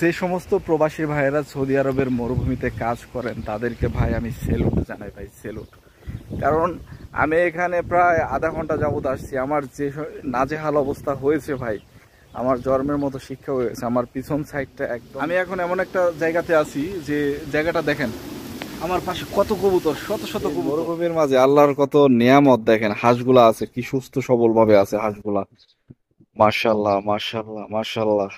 যে সমস্ত প্রবাসী ভাইয়েরা সৌদি আরবের মরুভূমিতে কাজ করেন তাদেরকে ভাই আমি সেলুট জানাই ভাই, সেলুট। কারণ আমি এখানে প্রায় আধা ঘন্টা যাবত আসছি, আমার যে নাজেহাল অবস্থা হয়েছে ভাই, আমার জন্মের মতো শিক্ষা হয়েছে। আমার পিছন সাইডটা একদম, আমি এখন এমন একটা জায়গাতে আছি যে জায়গাটা দেখেন, আমার পাশে কত কবুতর, শত শত কবুতর। মরুভূমির মাঝে আল্লাহর কত নিয়ামত দেখেন, হাঁসগুলা আছে কি সুস্থ সবল ভাবে আছে হাঁসগুলা, মাশাআল্লাহ মাশাআল্লাহ মাশাআল্লাহ।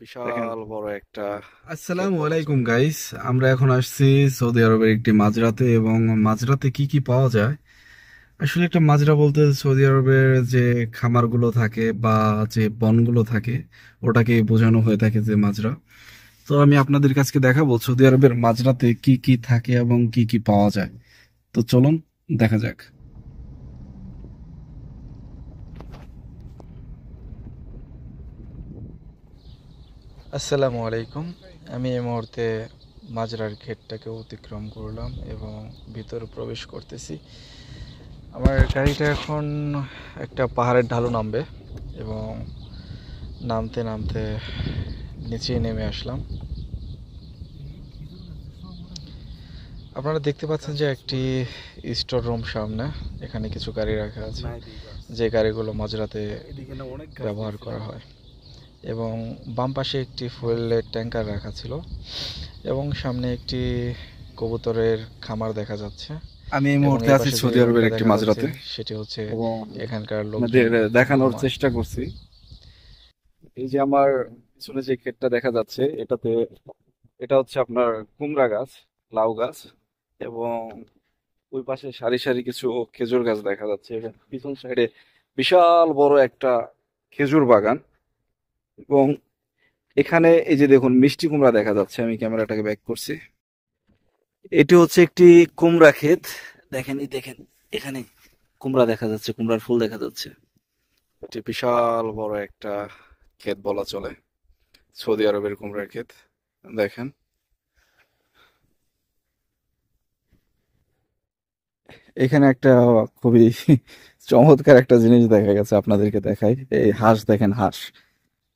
বিশাল বড় একটা। আসসালামু আলাইকুম গাইস, আমরা এখন আসছি সৌদি আরবের একটি মাজরাতে, এবং মাজরাতে কি কি পাওয়া যায়। আসলে একটা মাজরা বলতে সৌদি আরবের যে খামারগুলো থাকে বা যে বনগুলো থাকে ওটাকে বোঝানো হয়ে থাকে যে মাজরা। তো আমি আপনাদের কাছে দেখাবো সৌদি আরবের মাজরাতে কি কি থাকে এবং কি কি পাওয়া যায়। তো চলুন দেখা যাক। আসসালামু আলাইকুম, আমি এই মুহূর্তে মাজরার গেটটাকে অতিক্রম করলাম এবং ভিতরে প্রবেশ করতেছি। আমার গাড়িটা এখন একটা পাহাড়ের ঢালু নামবে এবং নামতে নামতে নিচে নেমে আসলাম। আপনারা দেখতে পাচ্ছেন যে একটি স্টোর রুম সামনে, এখানে কিছু গাড়ি রাখা আছে যে গাড়িগুলো মাজরাতে ব্যবহার করা হয়, এবং বাম পাশে একটি ফুয়েলের ট্যাঙ্কার রাখা ছিল, এবং সামনে একটি কবুতরের খামার দেখা যাচ্ছে। আমি এই মুহূর্তে আছি সৌদি আরবের একটি মাজরাতে, সেটি হচ্ছে এখানকার লোকদের দেখানোর চেষ্টা করছি। এই যে আমার পিছনে যে ক্ষেতটা দেখা যাচ্ছে, এটা হচ্ছে আপনার কুমড়া গাছ, লাউ গাছ, এবং ওই পাশে সারি সারি কিছু খেজুর গাছ দেখা যাচ্ছে। পিছন সাইডে বিশাল বড় একটা খেজুর বাগান, এবং এখানে এই যে দেখুন মিষ্টি কুমড়া দেখা যাচ্ছে। আমি ক্যামেরাটাকে ব্যাক করছি, এটি হচ্ছে একটি কুমড়া ক্ষেত। দেখেন, এই দেখেন এখানে কুমড়া দেখা যাচ্ছে, কুমড়ার ফুল দেখা যাচ্ছে। এটি বিশাল বড় একটা ক্ষেত বলা চলে, সৌদি আরবের কুমড়ার ক্ষেত। দেখেন এখানে একটা খুবই চমৎকার একটা জিনিস দেখা গেছে, আপনাদেরকে দেখাই। এই হাঁস দেখেন, হাঁস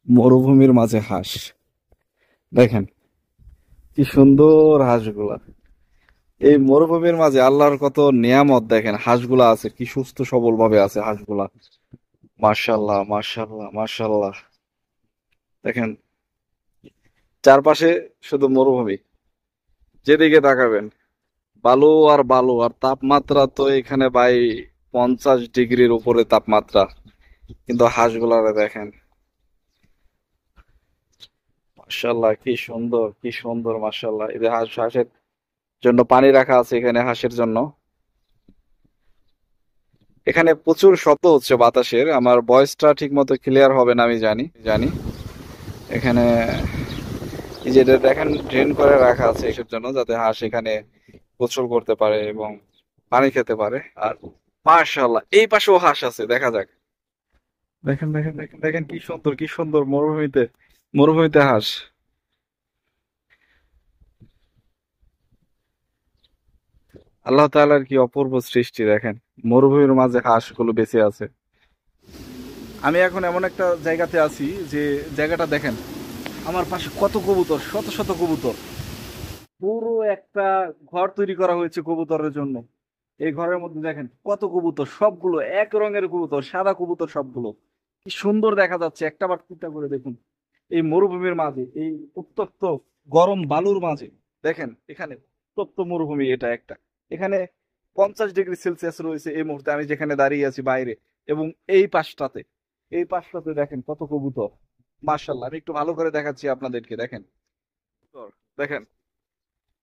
মরুভূমির মাঝে হাঁস, দেখেন কি সুন্দর হাঁসগুলা। এই মরুভূমির মাঝে আল্লাহর কত নিয়ামত দেখেন, হাঁসগুলা আছে কি সুস্থ সবল ভাবে আছে হাঁসগুলা, মাশাআল্লাহ মাশাআল্লাহ মাশাআল্লাহ। দেখেন চারপাশে শুধু মরুভূমি, যেদিকে তাকাবেন বালু আর বালু, আর তাপমাত্রা তো এখানে ভাই 50 ডিগ্রির উপরে তাপমাত্রা, কিন্তু হাঁসগুলারে দেখেন মাশাআল্লাহ কি সুন্দর কি সুন্দর, মাশাআল্লাহ। এই যে হাঁসের জন্য পানি রাখা আছে এখানে, হাঁসের জন্য। এখানে প্রচুর শব্দ হচ্ছে বাতাসের, আমার ভয়েসটা ঠিক মতো ক্লিয়ার হবে না আমি জানি জানি। এখানে এই যে দেখেন ড্রেন করে রাখা আছে এসব জন্য, যাতে হাঁস এখানে গোসল করতে পারে এবং পানি খেতে পারে। আর মাশাআল্লাহ এই পাশেও হাঁস আছে, দেখা যাক। দেখেন দেখেন দেখেন দেখেন কি সুন্দর কি সুন্দর, মরুভূমিতে মরুভূমিতে হাঁস। আল্লাহ তাআলার কি অপূর্ব সৃষ্টি, দেখেন মরুভূমির মাঝে হাঁসগুলো বেঁচে আছে। আমি এখন এমন একটা জায়গাতে আছি যে জায়গাটা দেখেন, আমার পাশে কত কবুতর, শত শত কবুতর। পুরো একটা ঘর তৈরি করা হয়েছে কবুতরের জন্য। এই ঘরের মধ্যে দেখেন কত কবুতর, সবগুলো এক রঙের কবুতর, সাদা কবুতর সবগুলো। কি সুন্দর দেখা যাচ্ছে, একটা বার চিন্তা করে দেখুন, এই মরুভূমির মাঝে, এই উত্তপ্ত গরম বালুর মাঝে, দেখেন এখানে উত্তপ্ত মরুভূমি, এটা একটা, এখানে 50 ডিগ্রি সেলসিয়াস রয়েছে এই মুহূর্তে আমি যেখানে দাঁড়িয়ে আছি বাইরে। এবং এই পাশটাতে দেখেন কত কবুতর, মার্শাল্লাহ। আমি একটু ভালো করে দেখাচ্ছি আপনাদেরকে, দেখেন দেখেন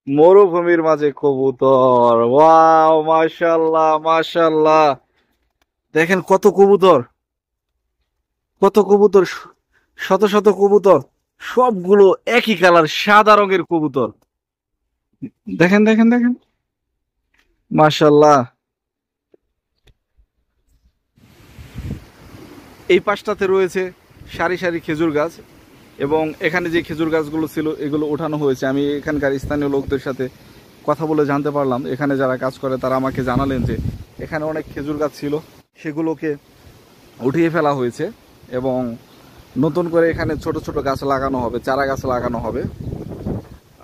মরুভূমির মাঝে কবুতর, ওয়াও মাশাল্লাহ মাশাল্লাহ। দেখেন কত কবুতর, কত কবুতর, শত শত কবুতর, সবগুলো একই কালার, সাদা রঙের কবুতর। দেখেন দেখেন দেখেন মাশাল্লাহ। এই পাশটাতে রয়েছে সারি সারি খেজুর গাছ, এবং এখানে যে খেজুর গাছগুলো ছিল এগুলো ওঠানো হয়েছে। আমি এখানকার স্থানীয় লোকদের সাথে কথা বলে জানতে পারলাম, এখানে যারা কাজ করে তারা আমাকে জানালেন যে এখানে অনেক খেজুর গাছ ছিল, সেগুলোকে উঠিয়ে ফেলা হয়েছে এবং নতুন করে এখানে ছোট ছোট গাছ লাগানো হবে, চারা গাছ লাগানো হবে।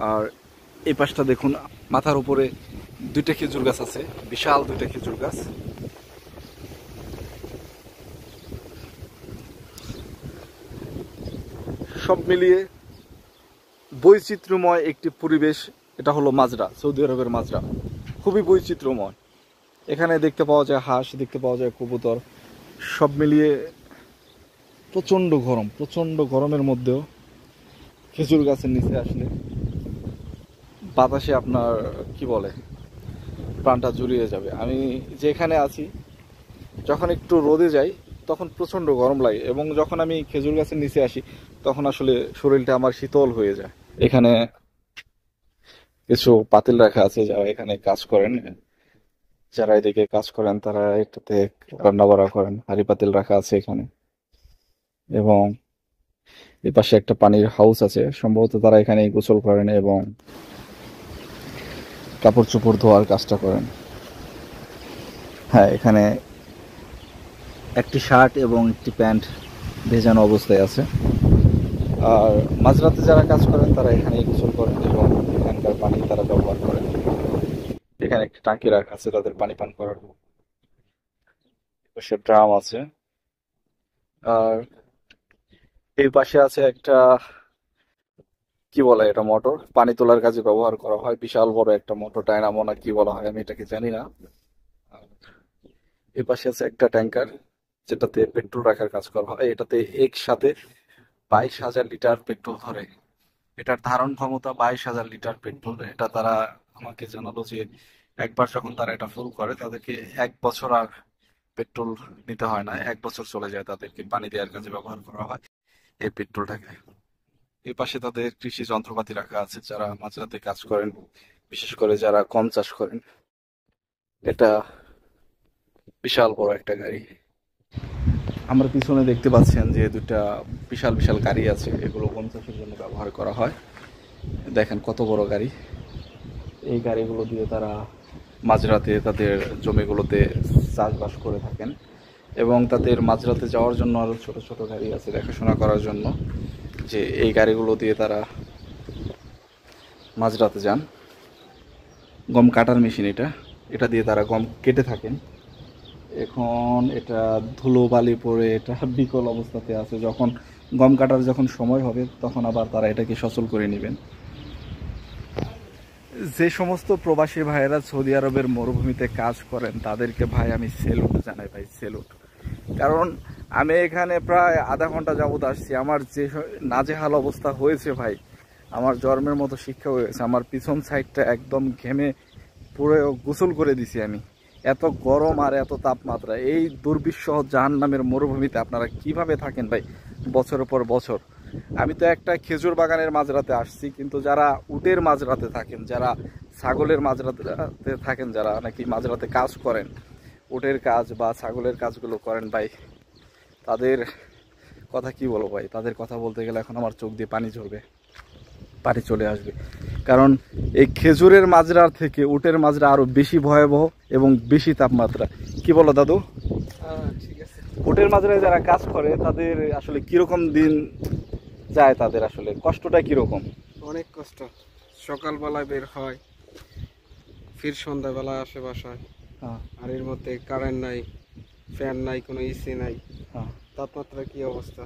আর এই পাশটা দেখুন, মাথার উপরে 2টা খেজুর গাছ আছে, বিশাল 2টা খেজুর গাছ। সব মিলিয়ে বৈচিত্র্যময় একটি পরিবেশ। এটা হলো মাজরা, সৌদি আরবের মাজরা, খুবই বৈচিত্র্যময়। এখানে দেখতে পাওয়া যায় হাঁস, দেখতে পাওয়া যায় কবুতর। সব মিলিয়ে প্রচণ্ড গরম, প্রচণ্ড গরমের মধ্যেও খেজুর গাছের নিচে আসলে বাতাসে আপনার কি বলে প্রাণটা জুড়িয়ে যাবে। আমি যেখানে আছি, যখন একটু রোদে যাই তখন প্রচণ্ড গরম লাগে, এবং যখন আমি খেজুর গাছের নিচে আসি তখন আসলে শরীরটা আমার শীতল হয়ে যায়। এখানে কিছু পাতিল রাখা আছে, যারা এখানে কাজ করেন, যারা এদিকে কাজ করেন তারা এটাতে রান্না বাড়া করেন। হাঁড়ি পাতিল রাখা আছে এখানে, এবং এ পাশে একটা পানির হাউস আছে, সম্ভবত তারা এখানে গোসল করেন এবং কাপড় চোপড় ধোয়ার কাজটা করেন। হ্যাঁ, এখানে একটি শার্ট এবং একটি প্যান্ট ভেজানো অবস্থায় আছে। আর মাঝরাতে যারা কাজ করেন তারা এখানেই গোসল করেন এবং এখানকার পানি তারা ব্যবহার করেন। এখানে একটি টাঙ্কি রাখা আছে তাদের পানি পান করার, পাশে ড্রাম আছে। আর এই পাশে আছে একটা কি বলে, এটা মোটর, পানি তোলার কাজে ব্যবহার করা হয়। বিশাল বড় একটা মোটর, ডায়নামো না কি বলা হয় আমি এটাকে জানি না। এই পাশে আছে একটা ট্যাঙ্কার, যেটাতে পেট্রোল রাখার কাজ করা হয়। এটাতে একসাথে 22,000 লিটার পেট্রোল ধরে। এটার ধারণ ক্ষমতা 22,000 লিটার পেট্রোল। এটা তারা আমাকে জানালো যে একবার যখন তারা এটা ফুল করে তাদেরকে 1 বছর আর পেট্রোল নিতে হয় না, 1 বছর চলে যায়। তাদেরকে পানি দেওয়ার কাজে ব্যবহার করা হয় এই পেট্রোলটাকে। এই পাশে তাদের কৃষি যন্ত্রপাতি রাখা আছে, যারা মাঝরাতে কাজ করেন, বিশেষ করে যারা গম চাষ করেন। এটা বিশাল বড় একটা গাড়ি। আমরা পিছনে দেখতে পাচ্ছেন যে 2টা বিশাল বিশাল গাড়ি আছে, এগুলো গম চাষের জন্য ব্যবহার করা হয়। দেখেন কত বড় গাড়ি। এই গাড়িগুলো দিয়ে তারা মাঝরাতে তাদের জমিগুলোতে চাষবাস করে থাকেন, এবং তাদের মাঝরাতে যাওয়ার জন্য আরও ছোট ছোট গাড়ি আছে দেখাশোনা করার জন্য, যে এই গাড়িগুলো দিয়ে তারা মাঝরাতে যান। গম কাটার মেশিন এটা দিয়ে তারা গম কেটে থাকেন। এখন এটা ধুলো বালি পড়ে এটা বিকল অবস্থাতে আছে। যখন গম কাটার যখন সময় হবে তখন আবার তারা এটাকে সচল করে নেবেন। যে সমস্ত প্রবাসী ভাইয়েরা সৌদি আরবের মরুভূমিতে কাজ করেন তাদেরকে ভাই আমি সেলুট জানাই, ভাই সেলুট। কারণ আমি এখানে প্রায় আধা ঘন্টা যাবত আসছি, আমার যে নাজেহাল অবস্থা হয়েছে ভাই, আমার জন্মের মতো শিক্ষা হয়েছে। আমার পিছন সাইডটা একদম ঘেমে পুরো গোসল করে দিছি আমি। এত গরম আর এত তাপমাত্রা, এই দুর্বিষহ জাহান্নামের মরুভূমিতে আপনারা কিভাবে থাকেন ভাই বছরের পর বছর। আমি তো একটা খেজুর বাগানের মাঝরাতে আসছি, কিন্তু যারা উটের মাঝরাতে থাকেন, যারা ছাগলের মাঝরাতে থাকেন, যারা নাকি মাঝরাতে কাজ করেন, উটের কাজ বা ছাগলের কাজগুলো করেন ভাই, তাদের কথা কি বলবো ভাই। তাদের কথা বলতে গেলে এখন আমার চোখ দিয়ে পানি ঝরবে, পানি চলে আসবে। কারণ এই খেজুরের মাজরার থেকে উটের মাজরা আরো বেশি ভয়াবহ এবং বেশি তাপমাত্রা। কি বলো দাদু? ঠিক আছে। উটের মাজরায় যারা কাজ করে তাদের আসলে কিরকম দিন যায়, তাদের আসলে কষ্টটা কিরকম? অনেক কষ্ট। সকালবেলায় বের হয়, ফির সন্ধ্যাবেলা আসে বাসায়। আর এর মধ্যে কারেন্ট নাই, ফ্যান নাই, কোনো এসি নাই। তাপমাত্রা কি অবস্থা,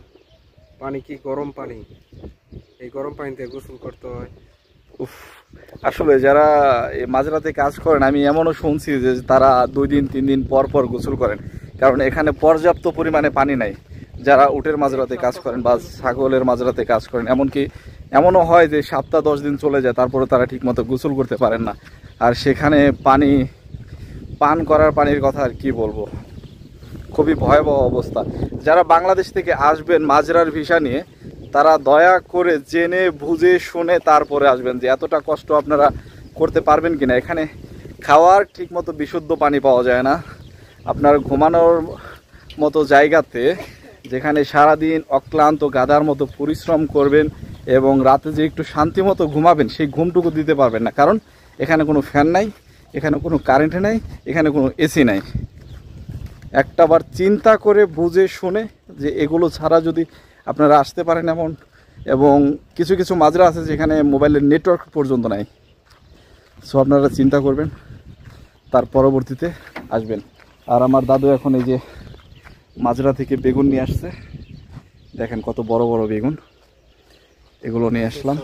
পানি কি গরম পানি, এই গরম পানিতে গোসল করতে হয়। উফ, আসলে যারা মাঝরাতে কাজ করেন, আমি এমনও শুনছি যে তারা 2 দিন 3 দিন পর পর গোসল করেন, কারণ এখানে পর্যাপ্ত পরিমাণে পানি নাই। যারা উটের মাঝরাতে কাজ করেন বা ছাগলের মাঝরাতে কাজ করেন, এমনকি এমনও হয় যে 7-10 দিন চলে যায়, তারপরে তারা ঠিকমতো গোসল করতে পারেন না। আর সেখানে পানি পান করার পানির কথা আর কি বলবো, খুবই ভয়াবহ অবস্থা। যারা বাংলাদেশ থেকে আসবেন মাজরার ভিসা নিয়ে, তারা দয়া করে জেনে বুঝে শুনে তারপরে আসবেন, যে এতটা কষ্ট আপনারা করতে পারবেন কিনা। এখানে খাওয়ার ঠিকমতো বিশুদ্ধ পানি পাওয়া যায় না। আপনার ঘুমানোর মতো জায়গাতে, যেখানে সারাদিন অক্লান্ত গাধার মতো পরিশ্রম করবেন এবং রাতে যে একটু শান্তি মতো ঘুমাবেন, সেই ঘুমটুকু দিতে পারবেন না। কারণ এখানে কোনো ফ্যান নাই, এখানে কোনো কারেন্ট নাই, এখানে কোনো এসি নাই। একটাবার চিন্তা করে বুঝে শুনে যে এগুলো ছাড়া যদি আপনারা আসতে পারেন এমন, এবং কিছু কিছু মাজরা আছে যেখানে মোবাইলের নেটওয়ার্ক পর্যন্ত নাই। সো আপনারা চিন্তা করবেন, তার পরবর্তীতে আসবেন। আর আমার দাদু এখন এই যে মাজরা থেকে বেগুন নিয়ে আসছে, দেখেন কত বড় বড় বেগুন, এগুলো নিয়ে আসলাম।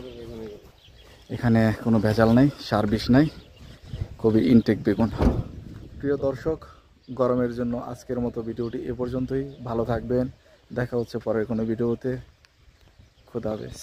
এখানে কোনো ভেজাল নাই, সার বিষ নাই, খুবই ইনটেক বেগুন। প্রিয় দর্শক, গরমের জন্য আজকের মতো ভিডিওটি এ পর্যন্তই। ভালো থাকবেন, দেখা হচ্ছে পরের কোনো ভিডিওতে। খুদা হাফেজ।